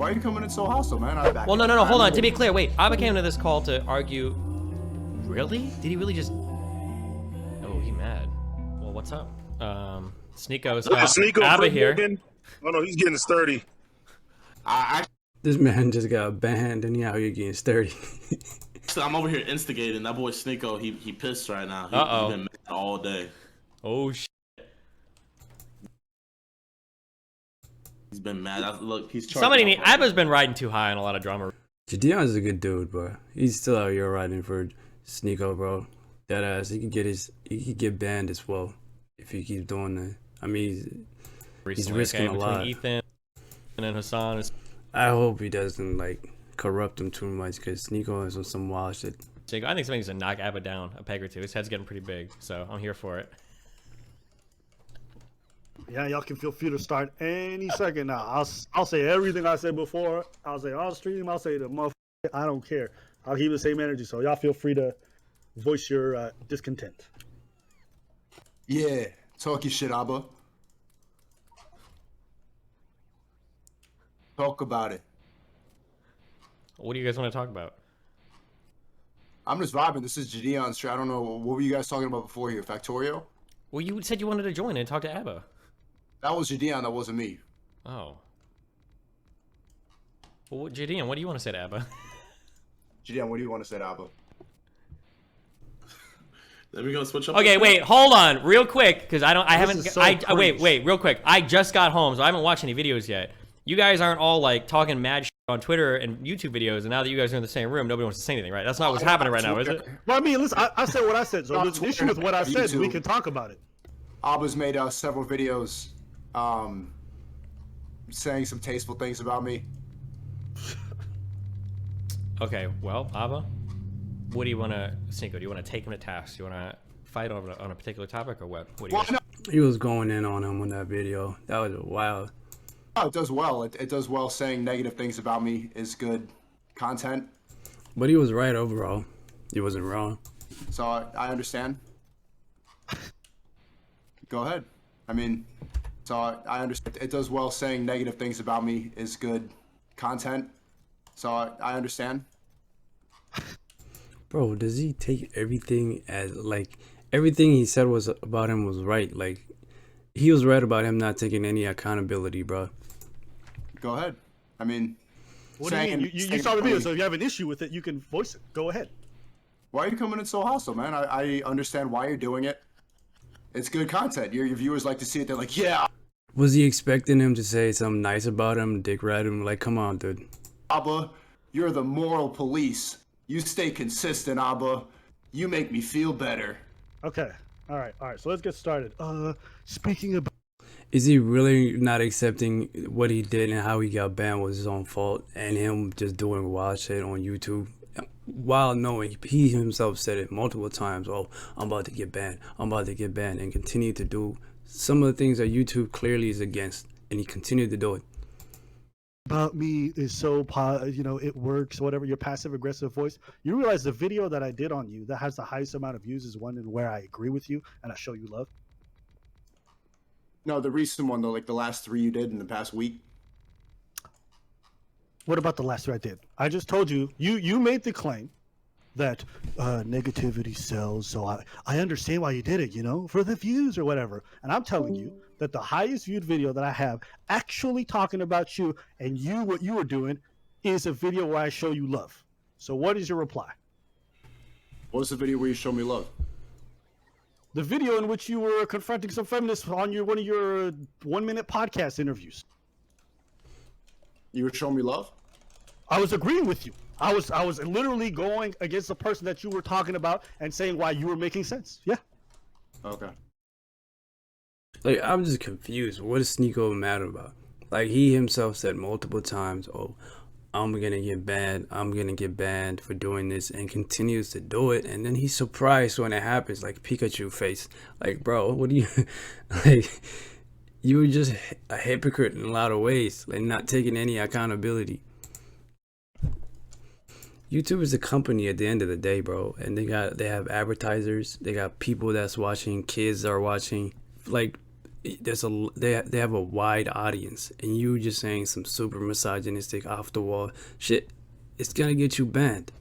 Why are you coming in so hostile, man? Well, no, hold on. To be clear, wait. Aba came to this call to argue. Really? Did he really just? Oh, he mad. Well, what's up? Sneako's Sneako Aba here. Oh no, he's getting sturdy. This man just got banned and now you're getting sturdy. I'm over here instigating. That boy Sneako, he pissed right now. He's been mad all day. Oh shit. He's been mad. Look, he's Aba's been riding too high on a lot of drama. Jadion's a good dude, bro. He's still out here riding for Sneako, bro. That ass, he could get banned as well if he keeps doing that. I mean, he's risking a lot. Ethan and then Hassan is. I hope he doesn't like corrupt him too much because Sneako is on some wild shit. I think something needs to knock Aba down a peg or two. His head's getting pretty big, so I'm here for it. Yeah, y'all can feel free to start any second now. I'll say everything I said before. I'll say on stream. I'll say the motherfucker. I don't care. I'll keep the same energy. So y'all feel free to voice your discontent. Yeah, talk your shit, Aba. Talk about it. What do you guys want to talk about? I'm just vibing. This is Jadion's stream. I don't know. What were you guys talking about before here? Factorio? Well, you said you wanted to join and talk to Aba. That was Jadion. That wasn't me. Oh. Well, Jadion, what do you want to say to Aba? Jadion, what do you want to say to Aba? Then we're gonna switch up. Okay, wait, hold on, real quick, because wait, real quick. I just got home, so I haven't watched any videos yet. You guys aren't all like talking mad shit on Twitter and YouTube videos, and now that you guys are in the same room, nobody wants to say anything, right? That's not what's happening right now, is it? Well, I mean, listen, I said what I said, so there's an issue with what I said. We can talk about it. Aba's made several videos saying some tasteful things about me. Okay, well, Aba, what do you want to, Sneako, do you want to take him to task? Do you want to fight on a particular topic or what? What do you He was going in on him on that video. That was wild. Oh, it does well. It does well. Saying negative things about me is good content. But he was right overall. He wasn't wrong. So I understand. Go ahead. I mean, so I understand. It does well. Saying negative things about me is good content. So I understand. Bro, does he take everything as like everything he said was about him was right? Like he was right about him not taking any accountability, bro. Go ahead. I mean, what do you mean? You saw the video, so if you have an issue with it, you can voice it. Go ahead. Why are you coming in so hostile, man? I understand why you're doing it. It's good content. Your viewers like to see it. They're like, yeah. Was he expecting him to say something nice about him, dick rat him? Like, come on, dude. Aba, you're the moral police. You stay consistent, Aba. You make me feel better. Okay. All right. So let's get started. Speaking of. Is he really not accepting what he did and how he got banned was his own fault and him just doing wild shit on YouTube? While knowing he himself said it multiple times, oh, I'm about to get banned, and continued to do some of the things that YouTube clearly is against, and he continued to do it. About me is so, it works, whatever, your passive aggressive voice. You realize the video that I did on you that has the highest amount of views is one in where I agree with you and I show you love? No, the recent one, though, like the last 3 you did in the past week. What about the last 3 I did? I just told you, you made the claim that negativity sells, so I understand why you did it, for the views or whatever. And I'm telling you that the highest viewed video that I have actually talking about you and what you were doing is a video where I show you love. So what is your reply? What's the video where you show me love? The video in which you were confronting some feminists on one of your 1-minute podcast interviews. You were showing me love? I was agreeing with you. I was literally going against the person that you were talking about and saying why you were making sense. Yeah. Okay. Like, I'm just confused. What is Sneako mad about? Like, he himself said multiple times, oh, I'm gonna get banned for doing this, and continues to do it, and then he's surprised when it happens, like Pikachu face. Like, bro, what do you like? You were just a hypocrite in a lot of ways, like not taking any accountability. YouTube is a company at the end of the day, bro, and they have advertisers, they got people that's watching, kids are watching. Like, they have a wide audience, and you just saying some super misogynistic off the wall shit, it's gonna get you banned.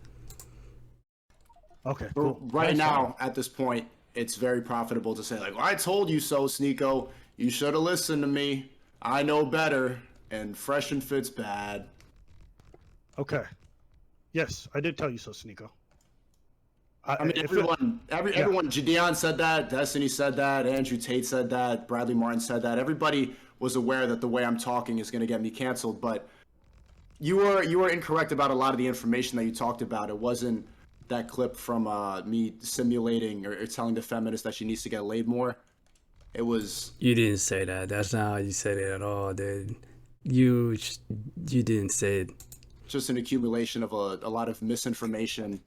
Okay, cool. Right now, at this point, it's very profitable to say like, "I told you so, Sneako. You should have listened to me. I know better." And fresh and fit's bad. Okay. Yes, I did tell you so, Sneako. I mean, everyone, Jadeon said that, Destiny said that, Andrew Tate said that, Bradley Martin said that. Everybody was aware that the way I'm talking is going to get me canceled, but you were incorrect about a lot of the information that you talked about. It wasn't that clip from me simulating or telling the feminist that she needs to get laid more. It was... You didn't say that. That's not how you said it at all, dude. You didn't say it. Just an accumulation of a lot of misinformation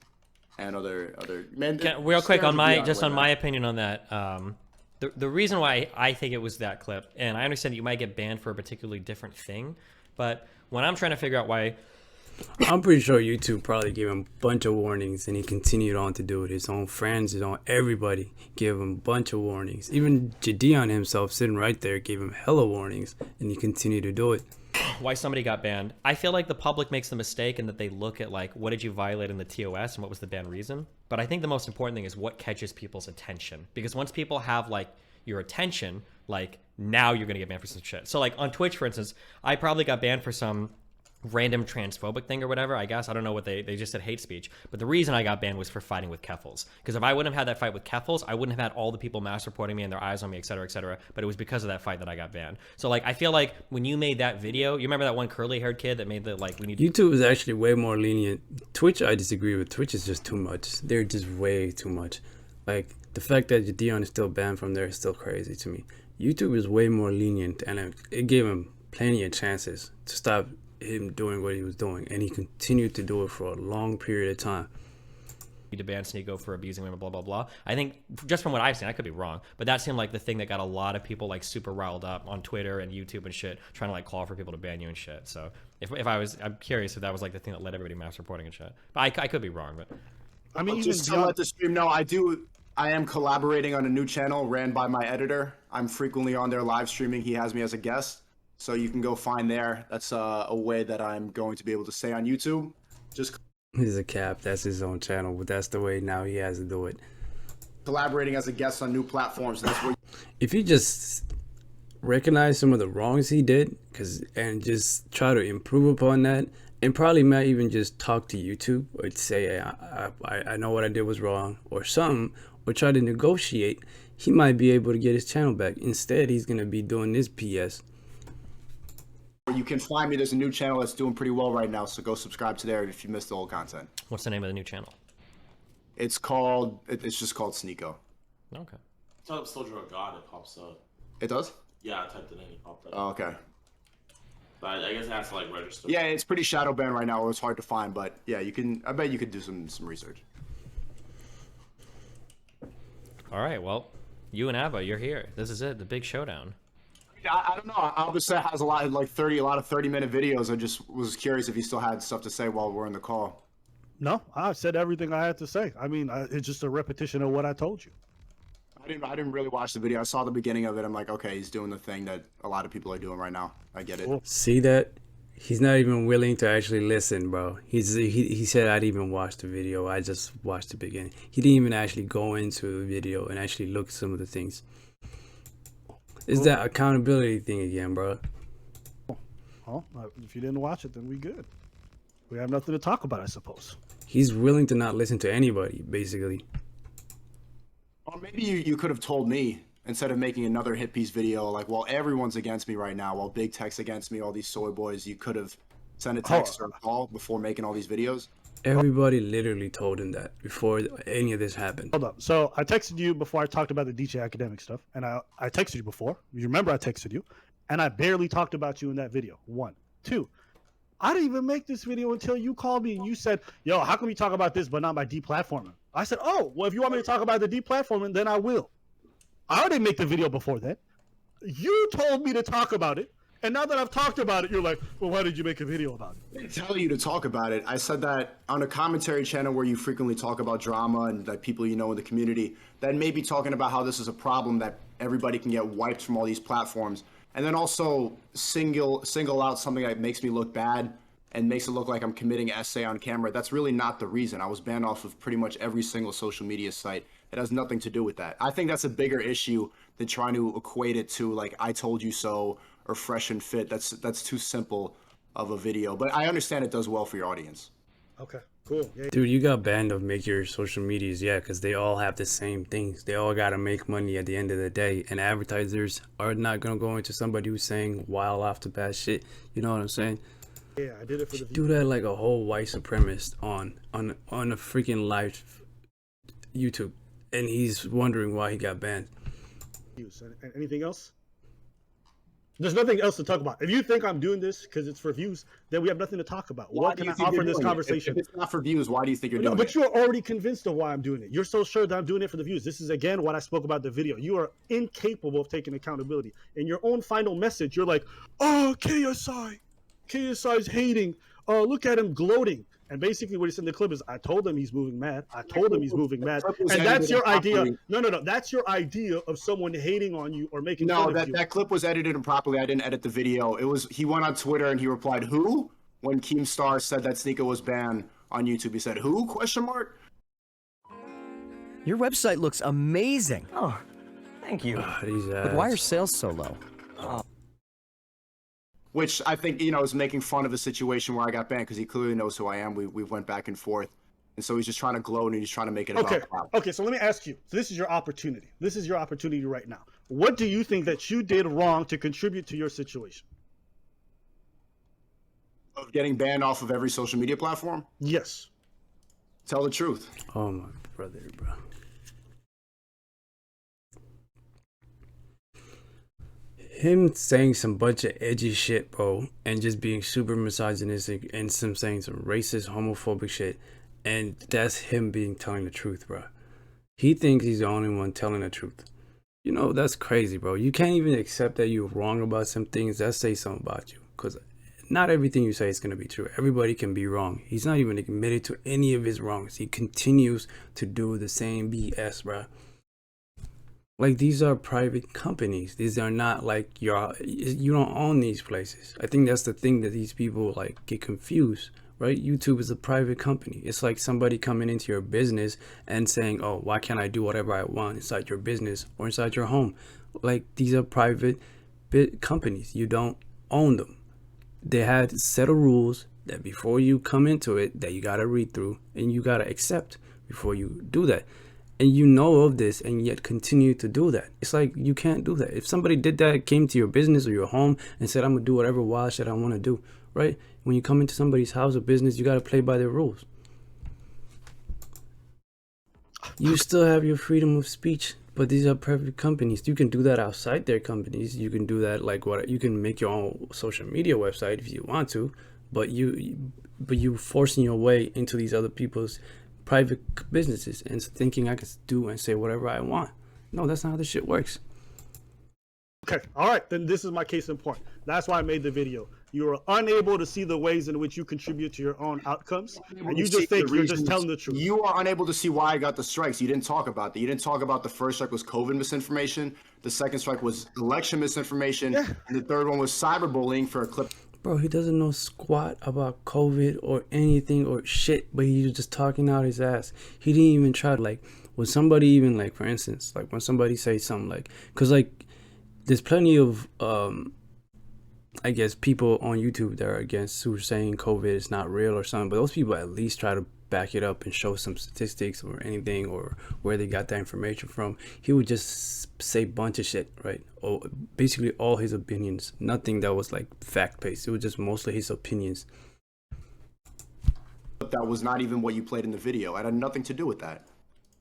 and other man. Real quick on my opinion on that. The reason why I think it was that clip, and I understand that you might get banned for a particularly different thing, but when I'm trying to figure out why, I'm pretty sure YouTube probably gave him a bunch of warnings, and he continued on to do it. His own friends, his own everybody gave him a bunch of warnings. Even Jadeon himself, sitting right there, gave him hella warnings, and he continued to do it. Why somebody got banned. I feel like the public makes the mistake in that they look at like, what did you violate in the TOS and what was the ban reason? But I think the most important thing is what catches people's attention. Because once people have like your attention, like now you're gonna get banned for some shit. So like on Twitch, for instance, I probably got banned for some random transphobic thing or whatever, I guess. I don't know what they just said hate speech. But the reason I got banned was for fighting with Keffels. Because if I wouldn't have had that fight with Keffels, I wouldn't have had all the people mass reporting me and their eyes on me, et cetera, et cetera. But it was because of that fight that I got banned. So like, I feel like when you made that video, you remember that one curly haired kid that made the like, we need YouTube is actually way more lenient. Twitch, I disagree with. Twitch is just too much. They're just way too much. Like the fact that Jadeon is still banned from there is still crazy to me. YouTube is way more lenient, and it gave him plenty of chances to stop him doing what he was doing, and he continued to do it for a long period of time. To ban Sneako for abusing women, blah blah blah. I think just from what I've seen, I could be wrong, but that seemed like the thing that got a lot of people like super riled up on Twitter and YouTube and shit, trying to like call for people to ban you and shit. So I'm curious if that was like the thing that led everybody mass reporting and shit. But I could be wrong, but I mean, just to let the stream know, I am collaborating on a new channel ran by my editor. I'm frequently on there live streaming. He has me as a guest. So you can go find there. That's a way that I'm going to be able to stay on YouTube. Just He's a cap. That's his own channel, but that's the way now he has to do it. Collaborating as a guest on new platforms. That's where. If he just recognize some of the wrongs he did, and just try to improve upon that, and probably might even just talk to YouTube or say, hey, I know what I did was wrong or something, or try to negotiate, he might be able to get his channel back. Instead, he's gonna be doing this PS. You can find me. There's a new channel that's doing pretty well right now, so go subscribe to there if you missed the old content. What's the name of the new channel? It's just called Sneako. Okay. Type up Soldier of God, it pops up. It does? Yeah, I typed it in, it popped up. Oh, okay. But I guess it has to like register. Yeah, it's pretty shadow banned right now. It's hard to find, but yeah, you can. I bet you could do some research. All right, well, you and Aba, you're here. This is it, the big showdown. I don't know. Obviously, it has a lot of 30-minute videos. I just was curious if you still had stuff to say while we're in the call. No, I said everything I had to say. I mean, it's just a repetition of what I told you. I didn't really watch the video. I saw the beginning of it. I'm like, okay, he's doing the thing that a lot of people are doing right now. I get it. Cool. See that? He's not even willing to actually listen, bro. He said I'd even watch the video. I just watched the beginning. He didn't even actually go into the video and actually look at some of the things. It's that accountability thing again, bro. Well, if you didn't watch it, then we good. We have nothing to talk about, I suppose. He's willing to not listen to anybody, basically. Or maybe you could have told me instead of making another hit piece video, like, well, everyone's against me right now, while Big Tech's against me, all these soy boys, you could have sent a text or a call before making all these videos. Everybody literally told him that before any of this happened. Hold up. So I texted you before I talked about the DJ academic stuff, and I texted you before. You remember I texted you, and I barely talked about you in that video. 1, 2. I didn't even make this video until you called me and you said, yo, how come you talk about this but not my deplatforming? I said, oh, well, if you want me to talk about the deplatforming, then I will. I already make the video before that. You told me to talk about it. And now that I've talked about it, you're like, well, why did you make a video about it? I didn't tell you to talk about it. I said that on a commentary channel where you frequently talk about drama and that people you know in the community, that may be talking about how this is a problem that everybody can get wiped from all these platforms. And then also single out something that makes me look bad and makes it look like I'm committing essay on camera. That's really not the reason. I was banned off of pretty much every single social media site. It has nothing to do with that. I think that's a bigger issue than trying to equate it to like I told you so or fresh and fit. That's too simple of a video. But I understand it does well for your audience. Okay, cool. Yeah. Dude, you got banned of make your social medias, yeah, because they all have the same things. They all got to make money at the end of the day. And advertisers are not going to go into somebody who's saying wild off the bat shit. You know what I'm saying? Yeah, I did it for the Do that like a whole white supremacist on a freaking live YouTube. And he's wondering why he got banned. views. Anything else? There's nothing else to talk about. If you think I'm doing this because it's for views, then we have nothing to talk about. What can I offer in this conversation? If it's not for views, why do you think you're doing it? But you're already convinced of why I'm doing it. You're so sure that I'm doing it for the views. This is, again, what I spoke about in the video. You are incapable of taking accountability. In your own final message, you're like, oh, KSI is hating. Oh, look at him gloating. And basically what he said in the clip is, I told him he's moving mad. And that's your idea. No. That's your idea of someone hating on you or making fun of you. That clip was edited improperly. I didn't edit the video. He went on Twitter and he replied, who? When Keemstar said that Sneako was banned on YouTube, he said, who? Question mark. Your website looks amazing. Oh, thank you. But why are sales so low? Which I think, is making fun of a situation where I got banned because he clearly knows who I am. We went back and forth. And so he's just trying to gloat and he's trying to make it about clout. Okay, so let me ask you. So this is your opportunity. This is your opportunity right now. What do you think that you did wrong to contribute to your situation? Of getting banned off of every social media platform? Yes. Tell the truth. Oh, my brother, bro. Him saying some bunch of edgy shit, bro, and just being super misogynistic and saying some racist, homophobic shit, and that's him telling the truth, bro. He thinks he's the only one telling the truth. That's crazy, bro. You can't even accept that you're wrong about some things. That says something about you, because not everything you say is going to be true. Everybody can be wrong. He's not even admitted to any of his wrongs. He continues to do the same BS, bro. Like, these are private companies. These are not like you don't own these places. I think that's the thing that these people like get confused, right? YouTube is a private company. It's like somebody coming into your business and saying, oh, why can't I do whatever I want inside your business or inside your home? Like, these are private companies. You don't own them. They had a set of rules that before you come into it that you got to read through and you got to accept before you do that. And you know of this and yet continue to do that. It's like, you can't do that. If somebody did that, came to your business or your home and said, I'm gonna do whatever wild shit I want to do, right? When you come into somebody's house or business, you got to play by their rules. You still have your freedom of speech, but these are private companies. You can do that outside their companies. You can do that you can make your own social media website if you want to, but you forcing your way into these other people's private businesses and thinking I can do and say whatever I want. No, that's not how this shit works. Okay, all right, then this is my case in point. That's why I made the video. You are unable to see the ways in which you contribute to your own outcomes, and you just think you're just telling the truth. You are unable to see why I got the strikes. You didn't talk about that. You didn't talk about the first strike was COVID misinformation, the second strike was election misinformation, and the third one was cyberbullying for a clip. Bro, he doesn't know squat about COVID or anything or shit, but he's just talking out his ass. He didn't even try to, like, when somebody even, like, for instance, like, when somebody says something, like, because, like, there's plenty of, I guess, people on YouTube that are against who are saying COVID is not real or something, but those people at least try to back it up and show some statistics or anything or where they got that information from. He would just say a bunch of shit, right? Or basically all his opinions, nothing that was like fact-based. It was just mostly his opinions. But that was not even what you played in the video. It had nothing to do with that.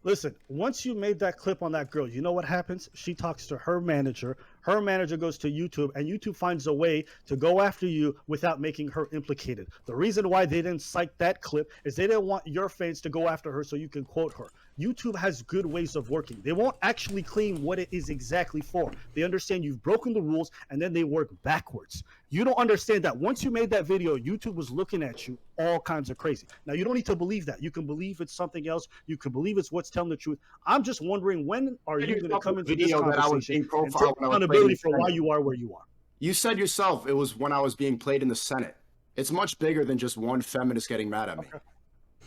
Listen, once you made that clip on that girl, you know what happens? She talks to her manager. Her manager goes to YouTube, and YouTube finds a way to go after you without making her implicated. The reason why they didn't cite that clip is they didn't want your fans to go after her so you can quote her. YouTube has good ways of working. They won't actually claim what it is exactly for. They understand you've broken the rules, and then they work backwards. You don't understand that once you made that video, YouTube was looking at you all kinds of crazy. Now, you don't need to believe that. You can believe it's something else. You can believe it's what's telling the truth. I'm just wondering, when are you going to come into this conversation and take accountability for why you are where you are? You said yourself it was when I was being played in the Senate. It's much bigger than just one feminist getting mad at me. Okay.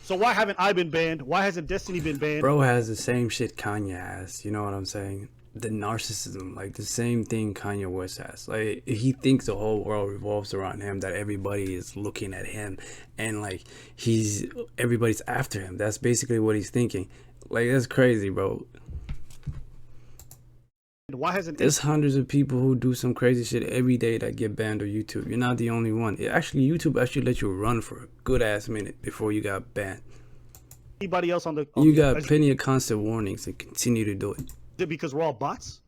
So why haven't I been banned? Why hasn't Destiny been banned? Bro has the same shit Kanye has. You know what I'm saying? The narcissism, like the same thing Kanye West has. Like he thinks the whole world revolves around him, that everybody is looking at him, and like everybody's after him. That's basically what he's thinking. Like that's crazy, bro. Why hasn't there's hundreds of people who do some crazy shit every day that get banned on YouTube. You're not the only one. YouTube actually let you run for a good ass minute before you got banned. Anybody else on you got plenty of constant warnings and continue to do it. Is it because we're all bots?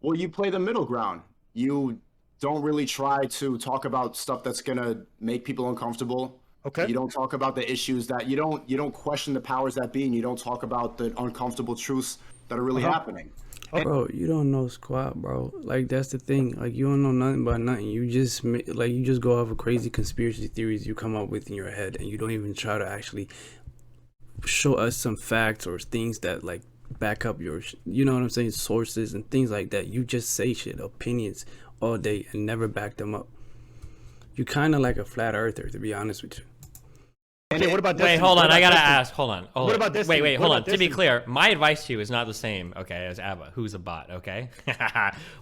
Well, you play the middle ground. You don't really try to talk about stuff that's gonna make people uncomfortable. Okay. You don't talk about the issues that you don't question the powers that be, and you don't talk about the uncomfortable truths that are really happening. Bro, you don't know squat, bro. Like that's the thing. Like you don't know nothing about nothing. You just go off of crazy conspiracy theories you come up with in your head, and you don't even try to actually show us some facts or things that like back up your, you know what I'm saying, sources and things like that. You just say shit, opinions all day and never back them up. You kind of like a flat earther, to be honest with you. Okay, what about Destiny? Wait, hold on. I gotta ask. Hold on. What about Destiny? Wait, hold on. To be Destiny? clear, my advice to you is not the same, okay, as Aba, who's a bot, okay?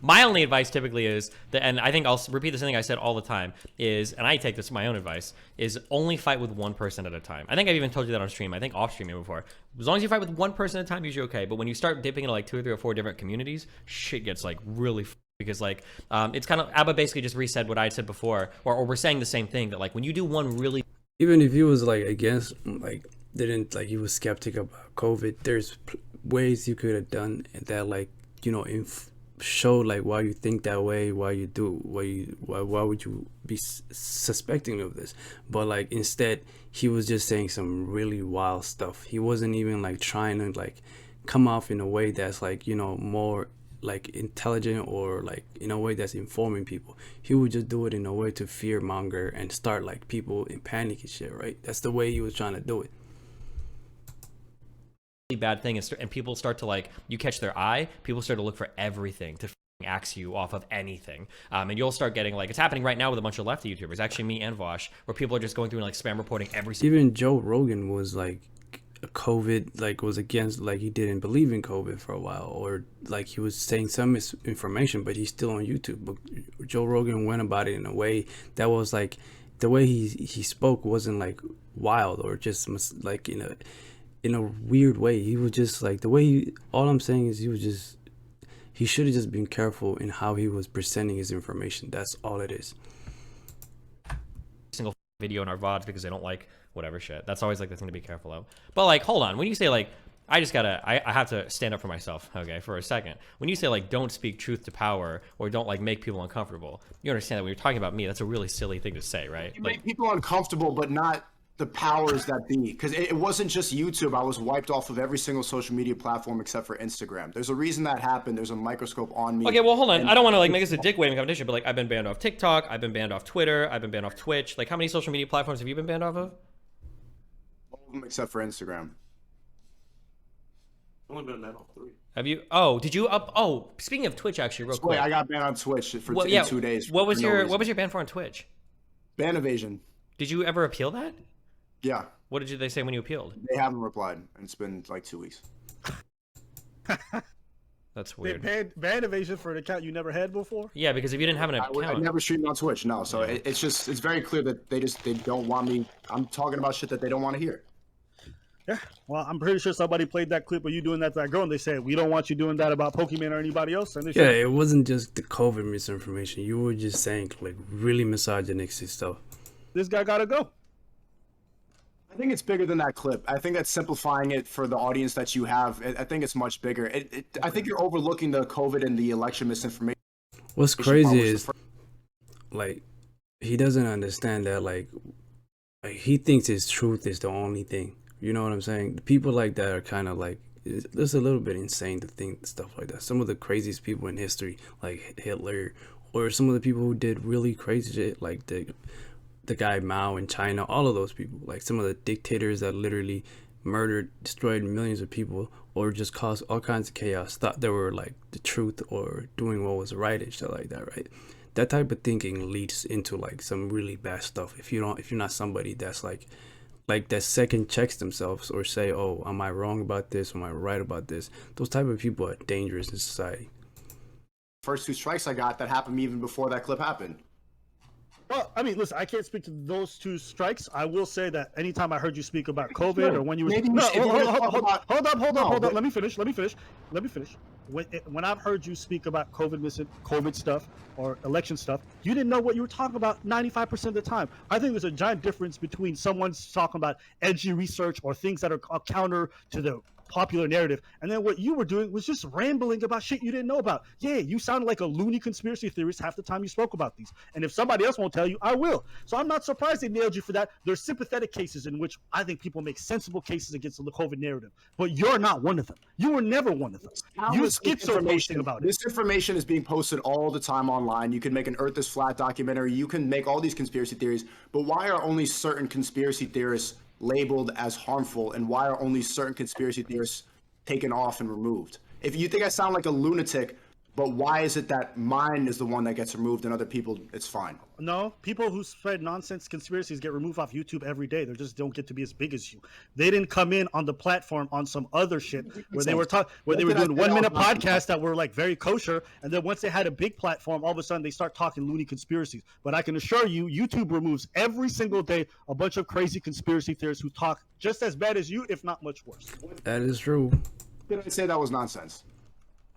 My only advice typically is, and I think I'll repeat the same thing I said all the time, is, and I take this as my own advice, is only fight with one person at a time. I think I've even told you that on stream. I think off stream before. As long as you fight with one person at a time, usually okay. But when you start dipping into like 2 or 3 or 4 different communities, shit gets like really because like it's kind of, Aba basically just resaid what I said before, or we're saying the same thing, that like when you do one really, even if he was like against, like he was skeptic about COVID, there's ways you could have done that, like, you know, show like why you think that way, why you do, why would you be suspecting of this. But like instead he was just saying some really wild stuff. He wasn't even like trying to like come off in a way that's like, you know, more like intelligent or like in a way that's informing people. He would just do it in a way to fear monger and start like people in panic and shit, right? That's the way he was trying to do it. bad thing is, and people start to like, you catch their eye, people start to look for everything to axe you off of anything, and you'll start getting like, it's happening right now with a bunch of lefty YouTubers, actually me and Vosh, where people are just going through and like spam reporting every single. Even Joe Rogan was like COVID, like was against, like he didn't believe in COVID for a while, or like he was saying some misinformation, but he's still on YouTube. But Joe Rogan went about it in a way that was like, the way he spoke wasn't like wild or just like in a weird way. He was just like, the way he, all I'm saying is he should have just been careful in how he was presenting his information. That's all it is. Single video in our VODs because they don't like whatever shit. That's always like the thing to be careful of. But like, hold on, when you say like, I have to stand up for myself, okay, for a second. When you say like, don't speak truth to power, or don't like make people uncomfortable, you understand that when you're talking about me, that's a really silly thing to say, right? You like, make people uncomfortable, but not the powers that be. Because it wasn't just YouTube. I was wiped off of every single social media platform except for Instagram. There's a reason that happened. There's a microscope on me. Okay, well, hold on. I don't want to like make this a dick waving competition, but like, I've been banned off TikTok, I've been banned off Twitter, I've been banned off Twitch. Like, how many social media platforms have you been banned off of? All of them except for Instagram. Only been banned off 3. Have you? Oh, did you up? Oh, speaking of Twitch, actually, real quick. I got banned on Twitch for well, yeah, 2 days. What was your ban for on Twitch? Ban evasion. Did you ever appeal that? Yeah. What did they say when you appealed? They haven't replied, and it's been like 2 weeks. That's weird. Ban evasion for an account you never had before? Yeah, because if you didn't have an account, I never streamed on Twitch. No, so yeah. It's very clear that they don't want me. I'm talking about shit that they don't want to hear. Yeah, well, I'm pretty sure somebody played that clip of you doing that to that girl, and they said, we don't want you doing that about Pokemon or anybody else. And yeah, it wasn't just the COVID misinformation. You were just saying, like, really misogynistic stuff. This guy gotta go. I think it's bigger than that clip. I think that's simplifying it for the audience that you have. I think it's much bigger. I think you're overlooking the COVID and the election misinformation. What's crazy is, like, he doesn't understand that, like he thinks his truth is the only thing. You know what I'm saying? People like that are kind of like, it's a little bit insane to think stuff like that. Some of the craziest people in history, like Hitler or some of the people who did really crazy shit, like the guy Mao in China, all of those people, like some of the dictators that literally murdered, destroyed millions of people, or just caused all kinds of chaos, thought they were like the truth or doing what was right and shit like that, right? That type of thinking leads into like some really bad stuff. If you're not somebody that's like that second checks themselves or say, oh, am I wrong about this? Am I right about this? Those type of people are dangerous in society. First 2 strikes I got that happened even before that clip happened. Well, I mean, listen, I can't speak to those 2 strikes. I will say that anytime I heard you speak about COVID or when you were... Hold up. Let me finish. When I've heard you speak about COVID stuff or election stuff, you didn't know what you were talking about 95% of the time. I think there's a giant difference between someone's talking about edgy research or things that are counter to the popular narrative, and then what you were doing was just rambling about shit you didn't know about. Yeah, you sounded like a loony conspiracy theorist half the time you spoke about these. And if somebody else won't tell you, I will. So I'm not surprised they nailed you for that. There's sympathetic cases in which I think people make sensible cases against the COVID narrative, but you're not one of them. You were never one of them. You schizo-posting about it. This information is being posted all the time online. You can make an Earth is Flat documentary. You can make all these conspiracy theories, but why are only certain conspiracy theorists labeled as harmful, and why are only certain conspiracy theorists taken off and removed? If you think I sound like a lunatic, but why is it that mine is the one that gets removed and other people, it's fine? No, people who spread nonsense conspiracies get removed off YouTube every day. They just don't get to be as big as you. They didn't come in on the platform on some other shit where they were doing 1-minute podcasts that were like very kosher, and then once they had a big platform, all of a sudden they start talking loony conspiracies. But I can assure you, YouTube removes every single day a bunch of crazy conspiracy theorists who talk just as bad as you, if not much worse. That is true. Did I say that was nonsense?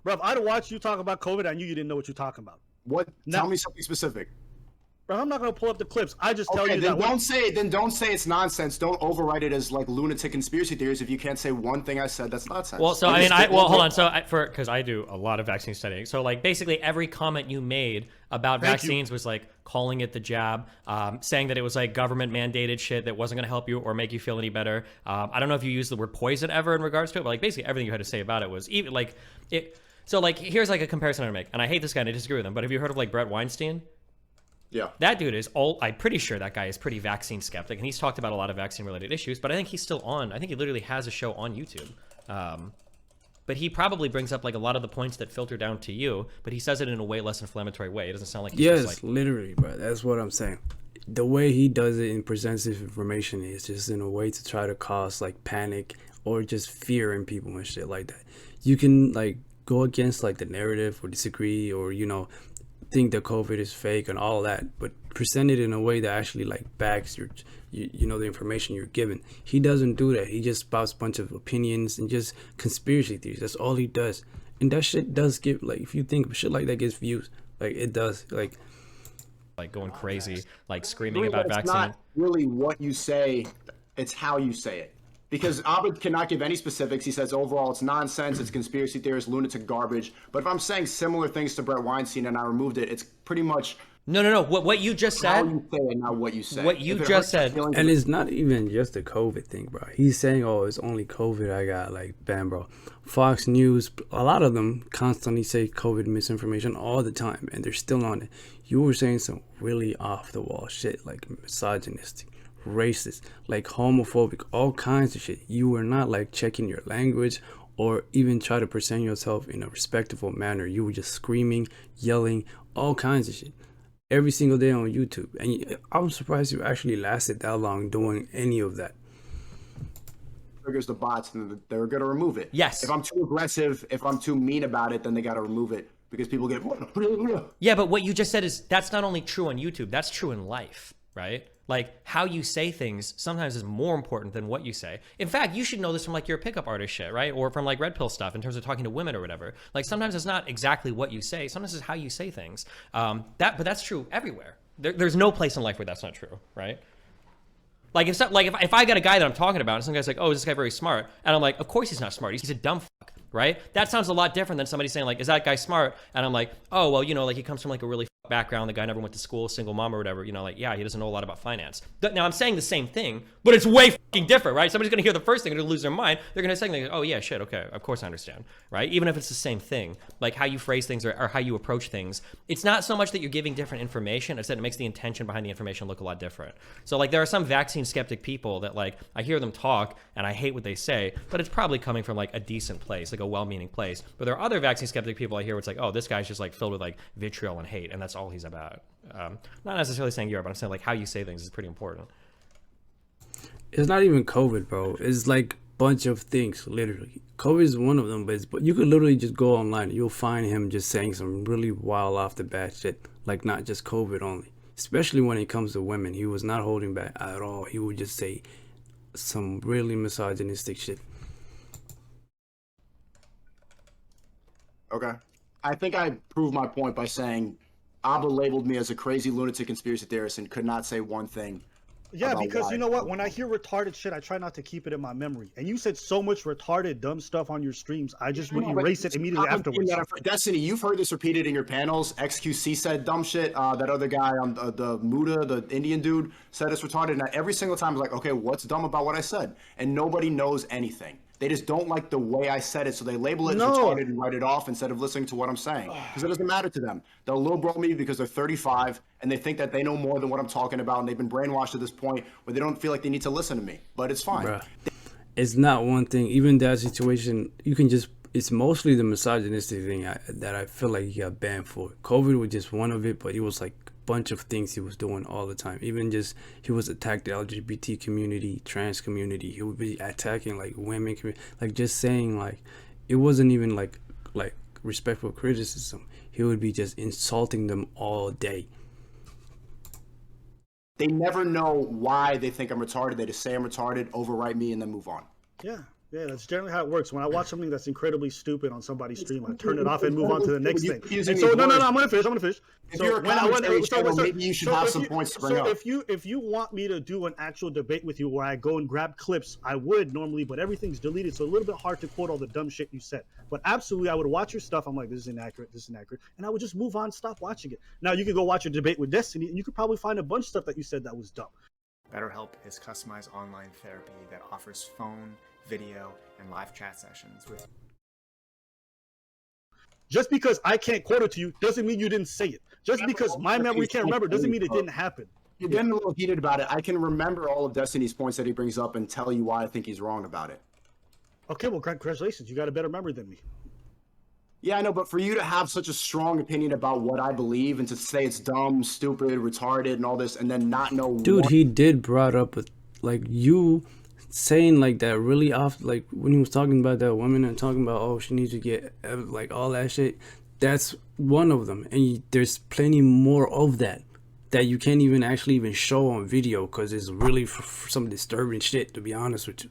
Bro, if I'd have watched you talk about COVID, I knew you didn't know what you're talking about. What? Tell me something specific. Bro, I'm not gonna pull up the clips. I just tell you then that. Don't say it's nonsense. Don't overwrite it as like lunatic conspiracy theories if you can't say one thing I said that's nonsense. Well, so I mean, hold on. So because I do a lot of vaccine studying, so like basically every comment you made about vaccines was like calling it the jab, saying that it was like government mandated shit that wasn't gonna help you or make you feel any better. I don't know if you used the word poison ever in regards to it, but like basically everything you had to say about it was even like it. So like here's like a comparison I make, and I hate this guy and I disagree with him, but have you heard of like Brett Weinstein? Yeah. That dude is I'm pretty sure that guy is pretty vaccine skeptic, and he's talked about a lot of vaccine related issues, but I think he's still on. I think he literally has a show on YouTube. But he probably brings up like a lot of the points that filter down to you, but he says it in a way less inflammatory way. It doesn't sound like he's yes, just like, literally, bro. That's what I'm saying. The way he does it and presents this information is just in a way to try to cause like panic or just fear in people and shit like that. You can like go against like the narrative or disagree or think that COVID is fake and all that, but present it in a way that actually like backs your the information you're given. He doesn't do that. He just spouts a bunch of opinions and just conspiracy theories. That's all he does, and that shit does give, like, if you think shit like that gets views, like it does, like going crazy, like screaming about vaccine. It's not really what you say, it's how you say it. Because Aba cannot give any specifics. He says overall it's nonsense, it's conspiracy theorists, lunatic garbage. But if I'm saying similar things to Brett Weinstein and I removed it, it's pretty much... No. What you just said... How you say it, not what you say. What you just said... And it's not even just the COVID thing, bro. He's saying, oh, it's only COVID I got. Like, bam, bro. Fox News, a lot of them constantly say COVID misinformation all the time, and they're still on it. You were saying some really off-the-wall shit, like misogynistic, racist, like homophobic, all kinds of shit. You were not like checking your language or even try to present yourself in a respectful manner. You were just screaming, yelling, all kinds of shit every single day on YouTube. And I'm surprised you actually lasted that long doing any of that. Triggers the bots, and they're going to remove it. Yes. If I'm too aggressive, if I'm too mean about it, then they got to remove it because people get... Yeah, but what you just said is that's not only true on YouTube, that's true in life, right? Like, how you say things sometimes is more important than what you say. In fact, you should know this from like your pickup artist shit, right? Or from like red pill stuff in terms of talking to women or whatever. Like, sometimes it's not exactly what you say. Sometimes it's how you say things. But that's true everywhere. There's no place in life where that's not true, right? Like, if I got a guy that I'm talking about and some guy's like, oh, is this guy very smart? And I'm like, of course he's not smart. He's a dumb fuck, right? That sounds a lot different than somebody saying like, is that guy smart? And I'm like, oh, well, like he comes from like a really background, the guy never went to school, single mom or whatever, you know, like, yeah, he doesn't know a lot about finance. Now I'm saying the same thing, but it's way fucking different, right? Somebody's gonna hear the first thing, they're gonna lose their mind. They're gonna say, oh yeah, shit, okay, of course I understand, right? Even if it's the same thing, like how you phrase things or how you approach things. It's not so much that you're giving different information, it's that it makes the intention behind the information look a lot different. So like there are some vaccine skeptic people that like, I hear them talk and I hate what they say, but it's probably coming from like a decent place, like a well-meaning place. But there are other vaccine skeptic people I hear where it's like, oh, this guy's just like filled with like vitriol and hate, and that's all he's about. Not necessarily saying you are, but I'm saying like how you say things is pretty important. It's not even COVID, bro. It's like bunch of things, literally. COVID is one of them, but you could literally just go online. You'll find him just saying some really wild off the bat shit, like not just COVID only. Especially when it comes to women, he was not holding back at all. He would just say some really misogynistic shit. Okay. I think I proved my point by saying Aba labeled me as a crazy lunatic conspiracy theorist and could not say one thing. Yeah, because you know what? When I hear retarded shit, I try not to keep it in my memory. And you said so much retarded, dumb stuff on your streams, I just would erase it immediately afterwards. Destiny, you've heard this repeated in your panels. XQC said dumb shit. That other guy, the Muda, the Indian dude, said it's retarded. And every single time, I was like, okay, what's dumb about what I said? And nobody knows anything. They just don't like the way I said it, so they label it as retarded and write it off instead of listening to what I'm saying. Because it doesn't matter to them. They'll little bro me because they're 35, and they think that they know more than what I'm talking about, and they've been brainwashed to this point where they don't feel like they need to listen to me. But it's fine. Bruh. It's not one thing. Even that situation, you can just... It's mostly the misogynistic thing that I feel like he got banned for. COVID was just one of it, but it was like bunch of things he was doing all the time. Even just he was attacking the LGBT community, trans community. He would be attacking like women, like just saying like it wasn't even like respectful criticism. He would be just insulting them all day. They never know why they think I'm retarded. They just say I'm retarded, overwrite me, and then move on. Yeah, that's generally how it works. When I watch something that's incredibly stupid on somebody's stream, I turn it off and move on to the next thing. And so, no, I'm gonna finish. If you're a commentary channel, maybe you should have some points to bring up. If you want me to do an actual debate with you where I go and grab clips, I would normally, but everything's deleted, so a little bit hard to quote all the dumb shit you said. But absolutely, I would watch your stuff. I'm like, this is inaccurate, and I would just move on, stop watching it. Now you can go watch a debate with Destiny, and you could probably find a bunch of stuff that you said that was dumb. BetterHelp is customized online therapy that offers phone, video, and live chat sessions with... Just because I can't quote it to you doesn't mean you didn't say it. Just because my memory can't remember doesn't mean it didn't happen. You're getting a little heated about it. I can remember all of Destiny's points that he brings up and tell you why I think he's wrong about it. Okay, well, congratulations. You got a better memory than me. Yeah, I know, but for you to have such a strong opinion about what I believe and to say it's dumb, stupid, retarded, and all this, and then not know... Dude, he did brought up with, like, you saying like that really off, like when he was talking about that woman and talking about, oh, she needs to get, like, all that shit. That's one of them, and there's plenty more of that you can't even actually even show on video because it's really for some disturbing shit, to be honest with you.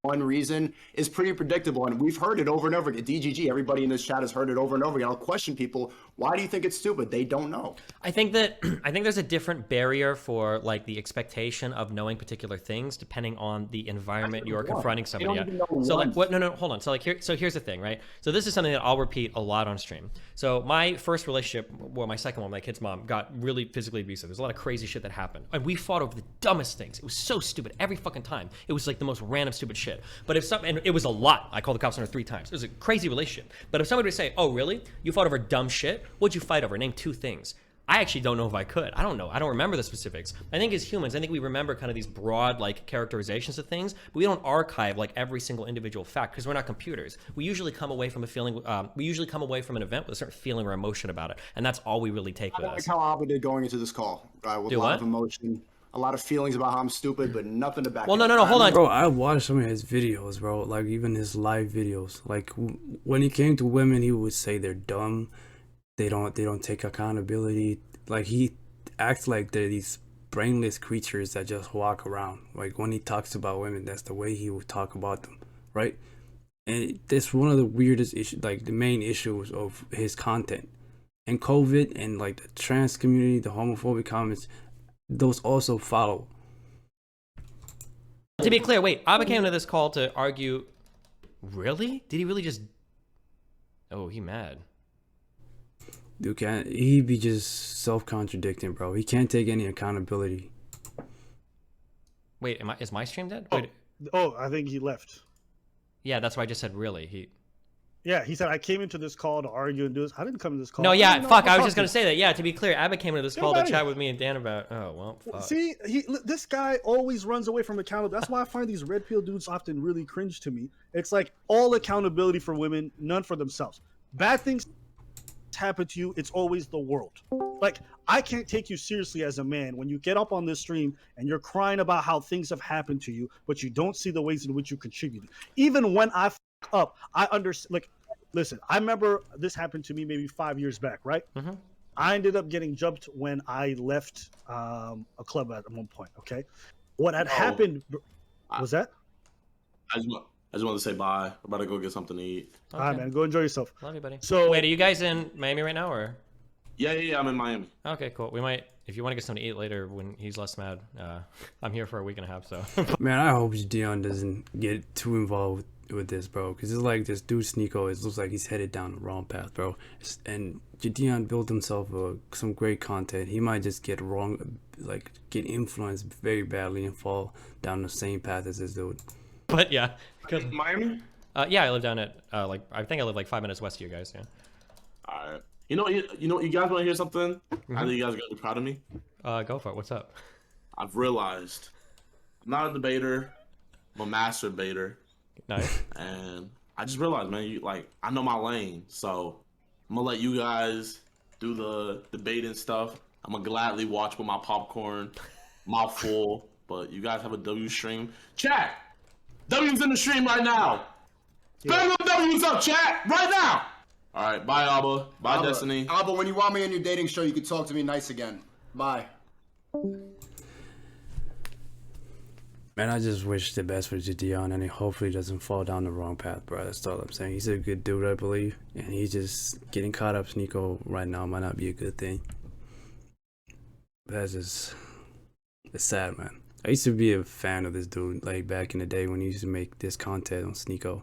One reason is pretty predictable, and we've heard it over and over again. DGG, everybody in this chat has heard it over and over again. I'll question people, why do you think it's stupid? They don't know. I think there's a different barrier for like the expectation of knowing particular things depending on the environment you're confronting somebody at. So like what? No, hold on. So like here's the thing, right? So this is something that I'll repeat a lot on stream. So my first relationship, well, my second one, my kid's mom, got really physically abusive. There's a lot of crazy shit that happened, and we fought over the dumbest things. It was so stupid every fucking time. It was like the most random stupid shit. But if some, and it was a lot. I called the cops on her 3 times. It was a crazy relationship. But if somebody would say, oh, really? You fought over dumb shit? What'd you fight over? Name 2 things. I actually don't know if I could. I don't know. I don't remember the specifics. I think as humans, I think we remember kind of these broad like characterizations of things, but we don't archive like every single individual fact because we're not computers. We usually come away from a feeling, we usually come away from an event with a certain feeling or emotion about it. And that's all we really take with us. I like how Aba did going into this call, with a lot of emotion. A lot of feelings about how I'm stupid, but nothing to back up. No, hold on. Bro, I watched some of his videos, bro. Like, even his live videos. Like, when he came to women, he would say they're dumb. They don't take accountability. Like, he acts like they're these brainless creatures that just walk around. Like, when he talks about women, that's the way he would talk about them, right? And that's one of the weirdest issues, like, the main issues of his content. And COVID and, like, the trans community, the homophobic comments, those also follow. To be clear, wait, Aba came to this call to argue. Really? Did he really just... Oh, he mad. Dude can't. He be just self-contradicting, bro. He can't take any accountability. Wait, is my stream dead? Oh, Wait. oh, I think he left. Yeah, that's why I just said really. Yeah, he said I came into this call to argue and do this. I didn't come to this call. No, yeah, fuck. I was just gonna gonna say that. Yeah, to be clear, Abba came into this call to chat with me and Dan about. Oh well, fuck. See, this guy always runs away from accountability. That's why I find these red pill dudes often really cringe to me. It's like all accountability for women, none for themselves. Bad things happen to you, it's always the world. Like, I can't take you seriously as a man when you get up on this stream and you're crying about how things have happened to you, but you don't see the ways in which you contributed. Even when I up, I understand. Like, listen, I remember this happened to me maybe 5 years back, right? Mm-hmm. I ended up getting jumped when I left a club at one point. Okay, what had happened was that I just wanted to say bye. I'm about to go get something to eat. Okay. all right, man, go enjoy yourself. Love you, buddy. So wait, are you guys in Miami right now, or? Yeah. I'm in Miami. Okay, cool. We might, if you want to get something to eat later when he's less mad. I'm here for a week and a half, so. Man, I hope Dion doesn't get too involved with this, bro, because it's like this dude Sneako. It looks like he's headed down the wrong path, bro. And Dion built himself some great content. He might just get get influenced very badly and fall down the same path as this dude. But yeah, Miami. yeah, I live down at I think I live like 5 minutes west of you guys. Yeah. All right. You know, you guys want to hear something? Mm-hmm. I think you guys are gonna be proud of me. Go for it. What's up? I've realized I'm not a debater. I'm a master debater. Nice. And I just realized, man, I know my lane, so I'm gonna let you guys do the debating stuff. I'm gonna gladly watch with my popcorn, mouth full. But you guys have a W stream. Chat! W's in the stream right now! Spam them W's up, chat! Right now! Alright, bye, Aba. Bye, Aba, Destiny. Aba, when you want me on your dating show, you can talk to me nice again. Bye. Man, I just wish the best for Dion, and he hopefully doesn't fall down the wrong path, bro. That's all I'm saying. He's a good dude, I believe, and he's just getting caught up. Sneako right now might not be a good thing. That's just, it's sad, man. I used to be a fan of this dude, like back in the day when he used to make this content on Sneako.